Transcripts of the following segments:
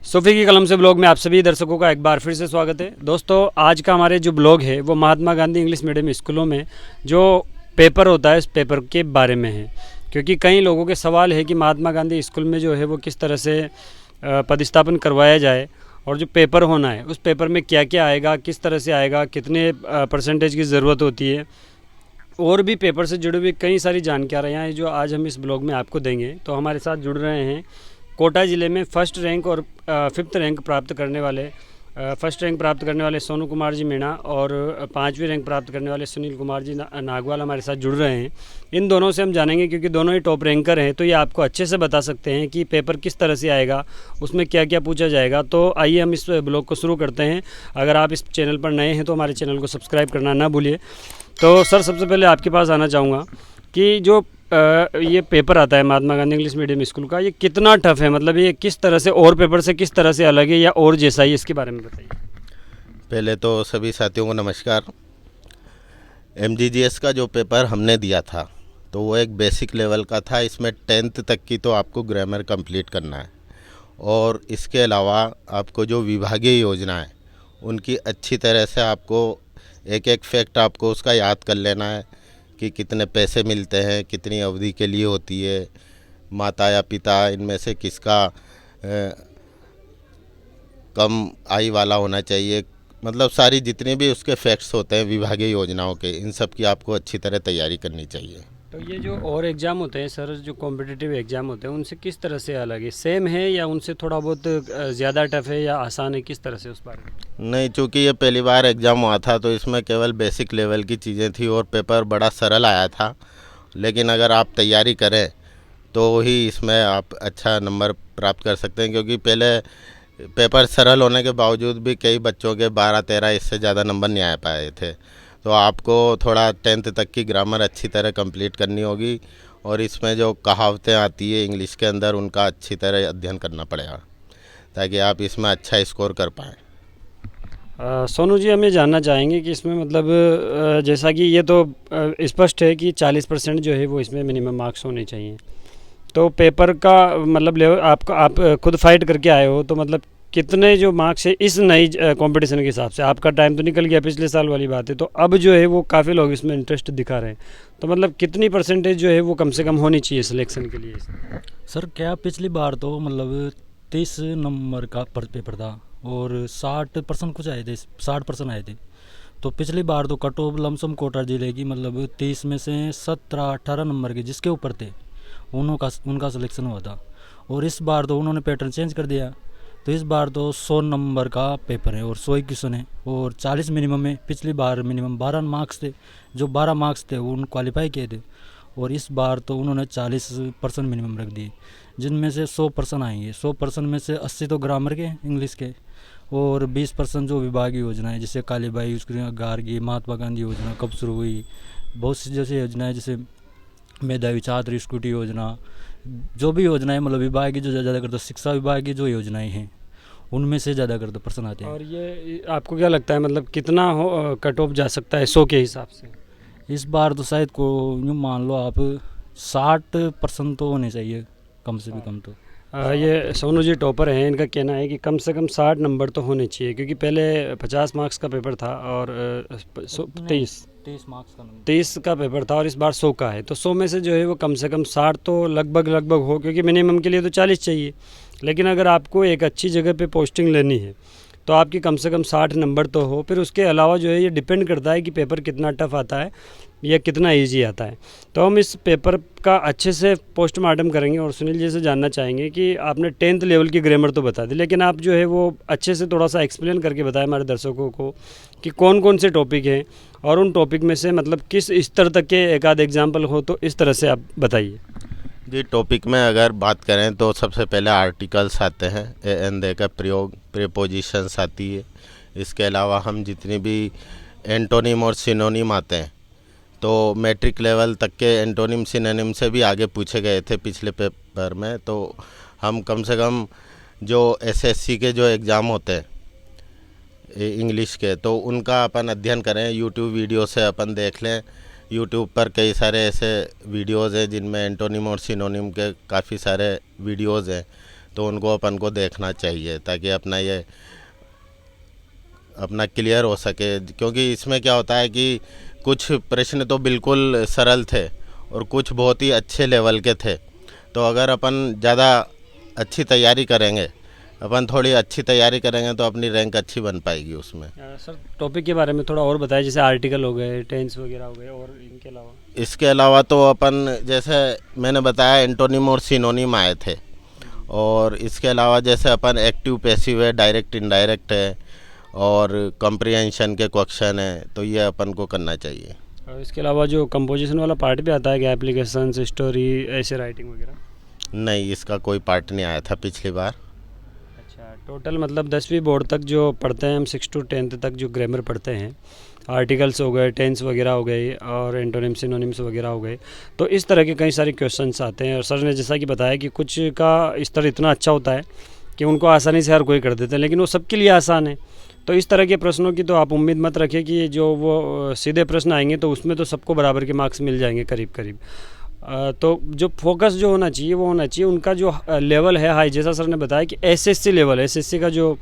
सूफी की कलम से ब्लॉग में आप सभी दर्शकों का एक बार फिर से स्वागत है। दोस्तों, आज का हमारे जो ब्लॉग है वो महात्मा गांधी इंग्लिश मीडियम स्कूलों में जो पेपर होता है उस पेपर के बारे में है। क्योंकि कई लोगों के सवाल है कि महात्मा गांधी स्कूल में जो है वो किस तरह से पदस्थापन करवाया जाए और जो पेपर होना है उस पेपर में क्या क्या आएगा, किस तरह से आएगा, कितने परसेंटेज की ज़रूरत होती है और भी पेपर से जुड़े हुए कई सारी जानकारियाँ हैं जो आज हम इस ब्लॉग में आपको देंगे। तो हमारे साथ जुड़ रहे हैं कोटा ज़िले में फर्स्ट रैंक और फिफ्थ रैंक प्राप्त करने वाले सोनू कुमार जी मीणा और पाँचवीं रैंक प्राप्त करने वाले सुनील कुमार जी नागवाल हमारे साथ जुड़ रहे हैं। इन दोनों से हम जानेंगे, क्योंकि दोनों ही टॉप रैंकर हैं, तो ये आपको अच्छे से बता सकते हैं कि पेपर किस तरह से आएगा, उसमें क्या क्या पूछा जाएगा। तो आइए हम इस ब्लॉग को शुरू करते हैं। अगर आप इस चैनल पर नए हैं तो हमारे चैनल को सब्सक्राइब करना ना भूलिए। तो सर, सबसे पहले आपके पास आना चाहूँगा कि जो ये पेपर आता है Mahatma Gandhi English medium school का, ये कितना टफ है, मतलब ये किस तरह से और पेपर से किस तरह से अलग है या और जैसा ही, इसके बारे में बताइए। पहले तो सभी साथियों को नमस्कार। MGGS का जो पेपर हमने दिया था तो वो एक बेसिक लेवल का था। इसमें 10th तक की तो आपको ग्रामर कंप्लीट करना है और इसके अलावा आपको जो विभागीय योजना है उनकी अच्छी तरह से आपको एक एक फैक्ट आपको उसका याद कर लेना है कि कितने पैसे मिलते हैं, कितनी अवधि के लिए होती है, माता या पिता इनमें से किसका कम आय वाला होना चाहिए, मतलब सारी जितने भी उसके फैक्ट्स होते हैं विभागीय योजनाओं के, इन सब की आपको अच्छी तरह तैयारी करनी चाहिए। तो ये जो और एग्ज़ाम होते हैं सर, जो कॉम्पिटिटिव एग्ज़ाम होते हैं, उनसे किस तरह से अलग है, सेम है या उनसे थोड़ा बहुत ज़्यादा टफ है या आसान है, किस तरह से उस बारे में? नहीं, चूँकि ये पहली बार एग्ज़ाम हुआ था तो इसमें केवल बेसिक लेवल की चीज़ें थी और पेपर बड़ा सरल आया था। लेकिन अगर आप तैयारी करें तो ही इसमें आप अच्छा नंबर प्राप्त कर सकते हैं, क्योंकि पहले पेपर सरल होने के बावजूद भी कई बच्चों के 12-13 इससे ज़्यादा नंबर नहीं आ पाए थे। तो आपको थोड़ा 10th तक की ग्रामर अच्छी तरह कंप्लीट करनी होगी और इसमें जो कहावतें आती है इंग्लिश के अंदर उनका अच्छी तरह अध्ययन करना पड़ेगा ताकि आप इसमें अच्छा स्कोर कर पाएँ। सोनू जी, हम ये जानना चाहेंगे कि इसमें मतलब जैसा कि ये तो स्पष्ट है कि 40% जो है वो इसमें मिनिमम मार्क्स होने चाहिए। तो पेपर का मतलब लेवल आप खुद फाइट करके आए हो, तो मतलब कितने जो मार्क्स है इस नई कंपटीशन के हिसाब से, आपका टाइम तो निकल गया, पिछले साल वाली बात है, तो अब जो है वो काफ़ी लोग इसमें इंटरेस्ट दिखा रहे हैं, तो मतलब कितनी परसेंटेज जो है वो कम से कम होनी चाहिए सिलेक्शन के लिए? सर, क्या पिछली बार तो मतलब 30 नंबर का पेपर था और 60% कुछ आए थे, 60% आए थे। तो पिछली बार तो कट ऑफ लमसम कोटा जिले की मतलब 30 में से 17-18 नंबर के जिसके ऊपर थे उनका सिलेक्शन हुआ था। और इस बार तो उन्होंने पैटर्न चेंज कर दिया, तो इस बार तो 100 नंबर का पेपर है और 100 ही क्वेश्चन है और 40 मिनिमम है। पिछली बार मिनिमम 12 मार्क्स थे, जो 12 मार्क्स थे वो क्वालिफाई किए थे, और इस बार तो उन्होंने 40% मिनिमम रख दिए, जिनमें से 100% आएंगे। 100% में से 80 तो ग्रामर के, इंग्लिश के, और 20% जो विभागीय योजना है, जैसे कालीबाई गार्गी, महात्मा गांधी योजना कब शुरू हुई, बहुत सी जैसे योजनाएं, जैसे मेधावी छात्र स्कूटी योजना, जो भी योजनाएं मतलब विभाग की जो ज़्यादा करते, शिक्षा विभाग की जो योजनाएं हैं उनमें से ज़्यादा करते पर्सन आते हैं। और ये आपको क्या लगता है, मतलब कितना हो कट ऑफ जा सकता है 100 के हिसाब से? इस बार तो शायद को यूँ मान लो आप 60% तो होने चाहिए, कम से भी कम तो। ये सोनू जी टॉपर हैं, इनका कहना है कि कम से कम 60 नंबर तो होने चाहिए, क्योंकि पहले 50 मार्क्स का पेपर था और 23 मार्क्स का 23 का पेपर था और इस बार 100 का है। तो 100 में से जो है वो कम से कम 60 तो लगभग हो, क्योंकि मिनिमम के लिए तो 40 चाहिए। लेकिन अगर आपको एक अच्छी जगह पे पोस्टिंग लेनी है तो आपकी कम से कम 60 नंबर तो हो। फिर उसके अलावा जो है ये डिपेंड करता है कि पेपर कितना टफ आता है या कितना इजी आता है। तो हम इस पेपर का अच्छे से पोस्टमार्टम करेंगे और सुनील जी से जानना चाहेंगे कि आपने 10th लेवल की ग्रामर तो बता दी, लेकिन आप जो है वो अच्छे से थोड़ा सा एक्सप्लेन करके बताएं हमारे दर्शकों को कि कौन कौन से टॉपिक हैं और उन टॉपिक में से मतलब किस स्तर तक के एक आध एग्जाम्पल हो तो इस तरह से आप बताइए। जी, टॉपिक में अगर बात करें तो सबसे पहले आर्टिकल्स आते हैं, ए एन दे का प्रयोग, प्रीपोजिशंस आती है। इसके अलावा हम जितनी भी एंटोनिम और सिनोनिम आते हैं तो मैट्रिक लेवल तक के एंटोनिम सिनोनिम से भी आगे पूछे गए थे पिछले पेपर में। तो हम कम से कम जो SSC के जो एग्ज़ाम होते हैं इंग्लिश के, तो उनका अपन अध्ययन करें, यूट्यूब वीडियो से अपन देख लें। यूट्यूब पर कई सारे ऐसे वीडियोज़ हैं जिनमें एंटोनिम और सिनोनिम के काफ़ी सारे वीडियोज़ हैं, तो उनको अपन को देखना चाहिए ताकि अपना ये अपना क्लियर हो सके। क्योंकि इसमें क्या होता है कि कुछ प्रश्न तो बिल्कुल सरल थे और कुछ बहुत ही अच्छे लेवल के थे। तो अगर अपन ज़्यादा अच्छी तैयारी करेंगे, अपन थोड़ी अच्छी तैयारी करेंगे तो अपनी रैंक अच्छी बन पाएगी उसमें। सर टॉपिक के बारे में थोड़ा और बताएं, जैसे आर्टिकल हो गए, टेंस वगैरह हो गए, और इनके अलावा। इसके अलावा तो अपन जैसे मैंने बताया एंटोनिम और सिनोनिम आए थे, और इसके अलावा जैसे अपन एक्टिव पैसिव है, डायरेक्ट इनडायरेक्ट है, और कॉम्प्रिहेंशन के क्वेश्चन है, तो ये अपन को करना चाहिए। और इसके अलावा जो कंपोजिशन वाला पार्ट भी आता है कि एप्लीकेशन, स्टोरी, ऐसे राइटिंग वगैरह? नहीं, इसका कोई पार्ट नहीं आया था पिछली बार। अच्छा, टोटल मतलब 10वीं बोर्ड तक जो पढ़ते हैं हम, 6 to 10th तक जो ग्रामर पढ़ते हैं, आर्टिकल्स हो गए, टेंस वगैरह हो गए, और एंटोनिम सिनोनिम्स वगैरह हो गए, तो इस तरह के कई सारे क्वेश्चंस आते हैं। और सर ने जैसा कि बताया कि कुछ का स्तर इतना अच्छा होता है कि उनको आसानी से हर कोई कर देते हैं, लेकिन वो सबके लिए आसान है। तो इस तरह के प्रश्नों की तो आप उम्मीद मत रखिए कि जो वो सीधे प्रश्न आएंगे तो उसमें तो सबको बराबर के मार्क्स मिल जाएंगे करीब करीब। तो जो फोकस जो होना चाहिए वो होना चाहिए उनका जो लेवल है हाई, जैसा सर ने बताया कि एसएससी लेवल, एसएससी का जो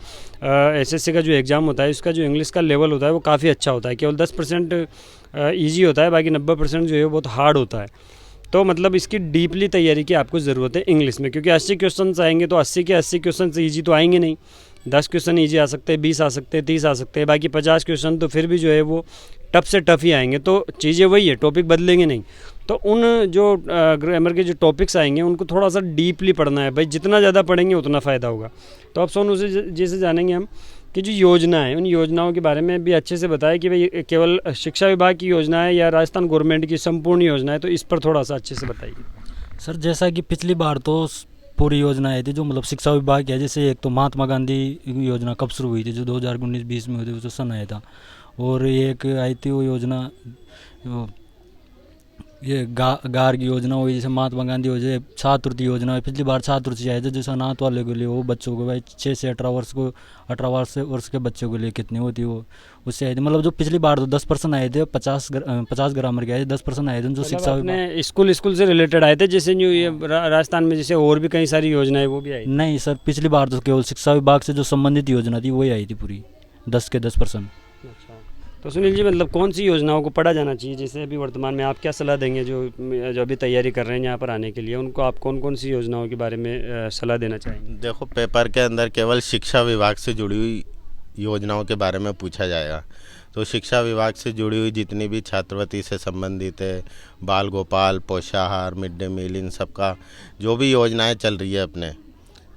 एग्ज़ाम होता है, उसका जो इंग्लिश का लेवल होता है वो काफ़ी अच्छा होता है। केवल 10% ईजी होता है, बाकी 90% जो है वो बहुत हार्ड होता है। तो मतलब इसकी डीपली तैयारी की आपको ज़रूरत है इंग्लिश में, क्योंकि 80 क्वेश्चन आएंगे तो 80 के 80 क्वेश्चन ईजी तो आएंगे नहीं। 10 क्वेश्चन ईजी आ सकते हैं, 20 आ सकते हैं, 30 आ सकते हैं, बाकी 50 क्वेश्चन तो फिर भी जो है वो टफ से टफ ही आएंगे। तो चीज़ें वही है, टॉपिक बदलेंगे नहीं। तो उन जो ग्रामर के जो टॉपिक्स आएंगे उनको थोड़ा सा डीपली पढ़ना है भाई, जितना ज़्यादा पढ़ेंगे उतना फ़ायदा होगा। तो अब सोनू से जैसे जानेंगे हम कि जो योजना है, उन योजनाओं के बारे में भी अच्छे से बताएं कि भाई केवल शिक्षा विभाग की योजना है या राजस्थान गवर्नमेंट की संपूर्ण योजना है, तो इस पर थोड़ा सा अच्छे से बताइए। सर जैसा कि पिछली बार तो पूरी योजना आई थी जो मतलब शिक्षा विभाग की है, जैसे एक तो महात्मा गांधी योजना कब शुरू हुई थी, जो 2019-20 में हुई थी, जो सन आया था। और एक आई थी वो योजना, ये गार की योजना हुई, जैसे महात्मा गांधी हो जाए, छात्रवृत्ति योजना है। पिछली बार छात्रवृत्ति आए थे जैसे अनाथ वाले के लिए, वो बच्चों को भाई 6 से 18 वर्ष को 18 वर्ष के बच्चों के लिए कितनी होती है वो, उससे आए थे। मतलब जो पिछली बार तो 10% आए थे, 50 ग्रामर के आए थे, 10% आए थे जो शिक्षा विभाग स्कूल से रिलेटेड आए थे, जैसे न्यू ये राजस्थान में जैसे और भी कई सारी योजनाएं वो भी आई? नहीं सर, पिछली बार तो केवल शिक्षा विभाग से जो संबंधित योजना थी वही आई थी पूरी, 10 के 10%। अच्छा, तो सुनील जी मतलब कौन सी योजनाओं को पढ़ा जाना चाहिए, जैसे अभी वर्तमान में आप क्या सलाह देंगे जो अभी तैयारी कर रहे हैं यहाँ पर आने के लिए, उनको आप कौन कौन सी योजनाओं के बारे में सलाह देना चाहेंगे? देखो, पेपर के अंदर केवल शिक्षा विभाग से जुड़ी हुई योजनाओं के बारे में पूछा जाएगा। तो शिक्षा विभाग से जुड़ी हुई जितनी भी छात्रवृत्ति से संबंधित है, बाल गोपाल, पोषाहार, मिड डे मील, इन सब का जो भी योजनाएं चल रही है अपने,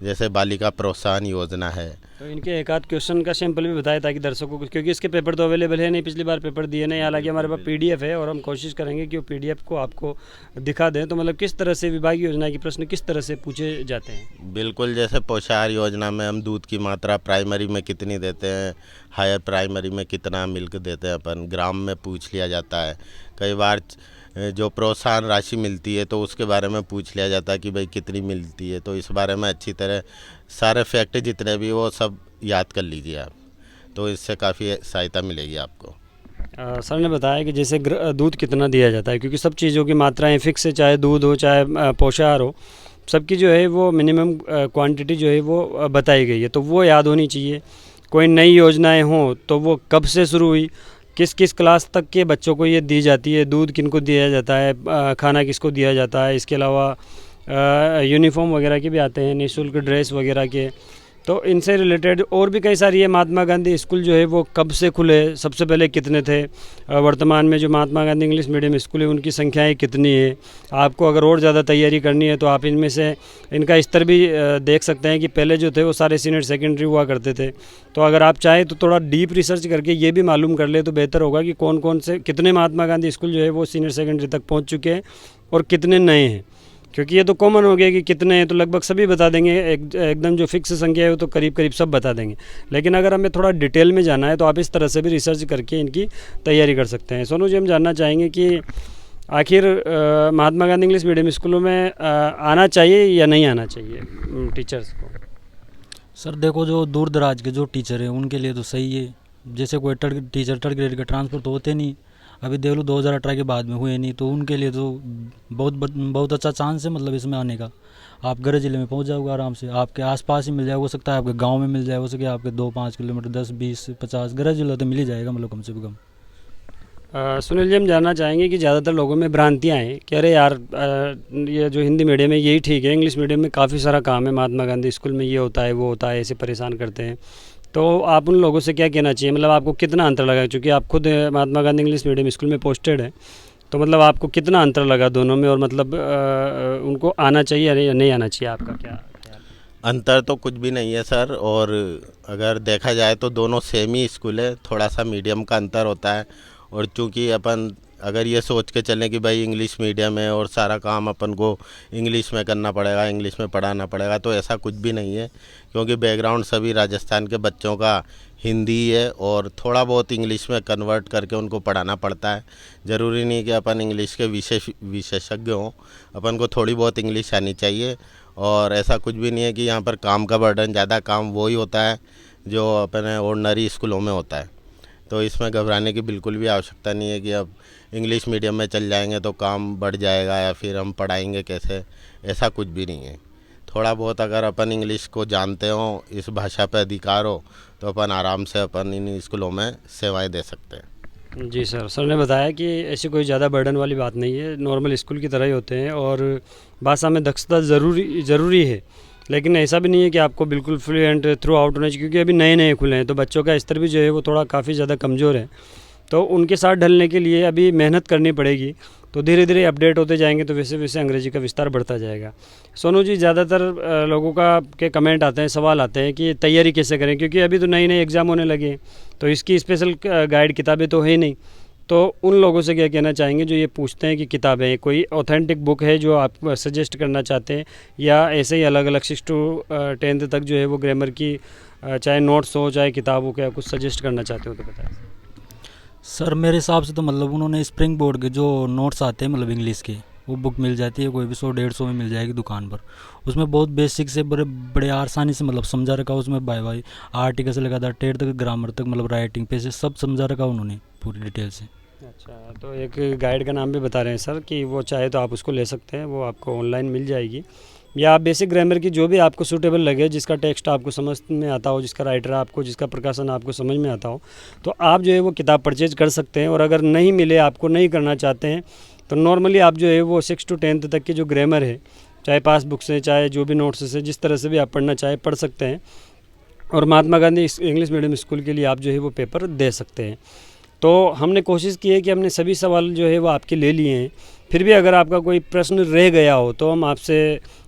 जैसे बालिका प्रोत्साहन योजना है, तो इनके एक आध क्वेश्चन का सैंपल भी बताया ताकि दर्शकों को, क्योंकि इसके पेपर तो अवेलेबल है नहीं, पिछली बार पेपर दिए नहीं। हालांकि हमारे पास पीडीएफ है और हम कोशिश करेंगे कि वो पीडीएफ को आपको दिखा दें। तो मतलब किस तरह से विभागीय योजना के प्रश्न किस तरह से पूछे जाते हैं? बिल्कुल, जैसे पोषाहार योजना में हम दूध की मात्रा प्राइमरी में कितनी देते हैं, हायर प्राइमरी में कितना मिल्क देते हैं, अपन ग्राम में पूछ लिया जाता है। कई बार जो प्रोत्साहन राशि मिलती है तो उसके बारे में पूछ लिया जाता है कि भाई कितनी मिलती है। तो इस बारे में अच्छी तरह सारे फैक्ट जितने भी वो सब याद कर लीजिए आप, तो इससे काफ़ी सहायता मिलेगी आपको। सर ने बताया कि जैसे दूध कितना दिया जाता है, क्योंकि सब चीज़ों की मात्राएं फिक्स है, चाहे दूध हो चाहे पोषाहार हो, सबकी जो है वो मिनिमम क्वांटिटी जो है वो बताई गई है, तो वो याद होनी चाहिए। कोई नई योजनाएं हों तो वो कब से शुरू हुई, किस किस क्लास तक के बच्चों को ये दी जाती है, दूध किनको दिया जाता है, खाना किसको दिया जाता है। इसके अलावा यूनिफॉर्म वगैरह के भी आते हैं, निःशुल्क ड्रेस वगैरह के। तो इनसे रिलेटेड और भी कई सारी है। महात्मा गांधी स्कूल जो है वो कब से खुले, सबसे पहले कितने थे, वर्तमान में जो Mahatma Gandhi English medium school है उनकी संख्याएं कितनी है। आपको अगर और ज़्यादा तैयारी करनी है तो आप इनमें से इनका स्तर भी देख सकते हैं कि पहले जो थे वो सारे सीनियर सेकेंडरी हुआ करते थे। तो अगर आप चाहें तो थोड़ा डीप रिसर्च करके ये भी मालूम कर ले तो बेहतर होगा कि कौन कौन से कितने महात्मा गांधी स्कूल जो है वो सीनियर सेकेंडरी तक पहुँच चुके हैं और कितने नए हैं। क्योंकि ये तो कॉमन हो गया कि कितने हैं तो लगभग सभी बता देंगे, एकदम जो फिक्स संख्या है वो तो करीब करीब सब बता देंगे। लेकिन अगर हमें थोड़ा डिटेल में जाना है तो आप इस तरह से भी रिसर्च करके इनकी तैयारी कर सकते हैं। सोनू जी, हम जानना चाहेंगे कि आखिर महात्मा गांधी इंग्लिश मीडियम स्कूलों में आना चाहिए या नहीं आना चाहिए टीचर्स को? सर देखो, जो दूर दराज के जो टीचर हैं उनके लिए तो सही है। जैसे कोई टीचर थर्ड ग्रेड का ट्रांसफ़र तो होते नहीं, अभी देख लो 2018 के बाद में हुए नहीं, तो उनके लिए तो बहुत अच्छा चांस है मतलब इसमें आने का। आप गढ़ जिले में पहुंच जाओगे आराम से, आपके आसपास ही मिल जाएगा, हो सकता है आपके गांव में मिल जाए, हो सके आपके 2-5 किलोमीटर 10-20-50 गढ़ जिला तो मिल ही जाएगा मतलब कम से कम। सुनील जी, हम जानना चाहेंगे कि ज़्यादातर लोगों में भ्रांतियाँ हैं कि अरे यार ये जो हिंदी मीडियम है यही ठीक है, इंग्लिश मीडियम में काफ़ी सारा काम है, महात्मा गांधी स्कूल में ये होता है वो होता है, ऐसे परेशान करते हैं। तो आप उन लोगों से क्या कहना चाहिए, मतलब आपको कितना अंतर लगा, क्योंकि आप खुद Mahatma Gandhi English medium school में पोस्टेड है, तो मतलब आपको कितना अंतर लगा दोनों में, और मतलब उनको आना चाहिए या नहीं आना चाहिए, आपका क्या ख्याल? अंतर तो कुछ भी नहीं है सर, और अगर देखा जाए तो दोनों सेम ही स्कूल है, थोड़ा सा मीडियम का अंतर होता है। और चूंकि अपन अगर ये सोच के चलें कि भाई इंग्लिश मीडियम है और सारा काम अपन को इंग्लिश में करना पड़ेगा, इंग्लिश में पढ़ाना पड़ेगा, तो ऐसा कुछ भी नहीं है। क्योंकि बैकग्राउंड सभी राजस्थान के बच्चों का हिंदी है और थोड़ा बहुत इंग्लिश में कन्वर्ट करके उनको पढ़ाना पड़ता है। ज़रूरी नहीं कि अपन इंग्लिश के विशेषज्ञ हों, अपन को थोड़ी बहुत इंग्लिश आनी चाहिए। और ऐसा कुछ भी नहीं है कि यहाँ पर काम का बर्डन ज़्यादा, काम वही होता है जो अपने ऑर्डनरी स्कूलों में होता है। तो इसमें घबराने की बिल्कुल भी आवश्यकता नहीं है कि अब इंग्लिश मीडियम में चल जाएंगे तो काम बढ़ जाएगा या फिर हम पढ़ाएंगे कैसे, ऐसा कुछ भी नहीं है। थोड़ा बहुत अगर अपन इंग्लिश को जानते हो, इस भाषा पे अधिकार हो, तो अपन आराम से अपन इन स्कूलों में सेवाएं दे सकते हैं। जी सर ने बताया कि ऐसी कोई ज़्यादा बर्डन वाली बात नहीं है, नॉर्मल स्कूल की तरह ही होते हैं, और भाषा में दक्षता ज़रूरी है, लेकिन ऐसा भी नहीं है कि आपको बिल्कुल फ्लुएंट थ्रू आउट होना चाहिए, क्योंकि अभी नए नए खुले हैं तो बच्चों का स्तर भी जो है वो थोड़ा काफ़ी ज़्यादा कमज़ोर है। तो उनके साथ ढलने के लिए अभी मेहनत करनी पड़ेगी, तो धीरे धीरे अपडेट होते जाएंगे, तो वैसे वैसे अंग्रेजी का विस्तार बढ़ता जाएगा। सोनू जी, ज़्यादातर लोगों का के कमेंट आते हैं, सवाल आते हैं कि तैयारी कैसे करें, क्योंकि अभी तो नए नए एग्ज़ाम होने लगे हैं, तो इसकी स्पेशल गाइड किताबें तो है नहीं। तो उन लोगों से क्या कहना चाहेंगे जो ये पूछते हैं कि किताबें, कोई ऑथेंटिक बुक है जो आप सजेस्ट करना चाहते हैं, या ऐसे ही अलग अलग 6 to 10th तक जो है वो ग्रामर की चाहे नोट्स हो चाहे किताब हो, क्या कुछ सजेस्ट करना चाहते हो तो बताएं। सर मेरे हिसाब से तो मतलब उन्होंने स्प्रिंग बोर्ड के जो नोट्स आते हैं मतलब इंग्लिश के, वो बुक मिल जाती है, कोई भी 100-150 में मिल जाएगी दुकान पर। उसमें बहुत बेसिक से बड़े बड़े आसानी से मतलब समझा रखा, उसमें बाय आर्टिकल से लगातार टेट तक, ग्रामर तक, मतलब राइटिंग पे से सब समझा रखा उन्होंने पूरी डिटेल से। अच्छा, तो एक गाइड का नाम भी बता रहे हैं सर कि वो चाहे तो आप उसको ले सकते हैं, वो आपको ऑनलाइन मिल जाएगी, या आप बेसिक ग्रामर की जो भी आपको सूटेबल लगे, जिसका टेक्स्ट आपको समझ में आता हो, जिसका राइटर आपको, जिसका प्रकाशन आपको समझ में आता हो, तो आप जो है वो किताब परचेज कर सकते हैं। और अगर नहीं मिले, आपको नहीं करना चाहते हैं, तो नॉर्मली आप जो है वो 6 to 10th तक की जो ग्रामर है, चाहे पास बुक से चाहे जो भी नोट्स से, जिस तरह से भी आप पढ़ना चाहे पढ़ सकते हैं। और Mahatma Gandhi English medium school के लिए आप जो है वो पेपर दे सकते हैं। तो हमने कोशिश की है कि हमने सभी सवाल जो है वो आपके ले लिए हैं। फिर भी अगर आपका कोई प्रश्न रह गया हो तो हम आपसे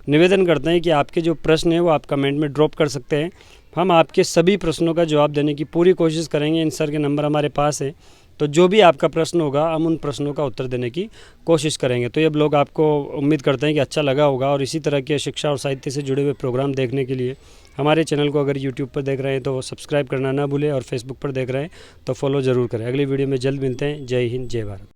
निवेदन करते हैं कि आपके जो प्रश्न है वो आप कमेंट में ड्रॉप कर सकते हैं। हम आपके सभी प्रश्नों का जवाब देने की पूरी कोशिश करेंगे। इन सर के नंबर हमारे पास है, तो जो भी आपका प्रश्न होगा हम उन प्रश्नों का उत्तर देने की कोशिश करेंगे। तो ये ब्लॉग आपको उम्मीद करते हैं कि अच्छा लगा होगा, और इसी तरह के शिक्षा और साहित्य से जुड़े हुए प्रोग्राम देखने के लिए हमारे चैनल को अगर यूट्यूब पर देख रहे हैं तो सब्सक्राइब करना ना भूलें, और फेसबुक पर देख रहे हैं तो फॉलो ज़रूर करें। अगली वीडियो में जल्द मिलते हैं। जय हिंद, जय भारत।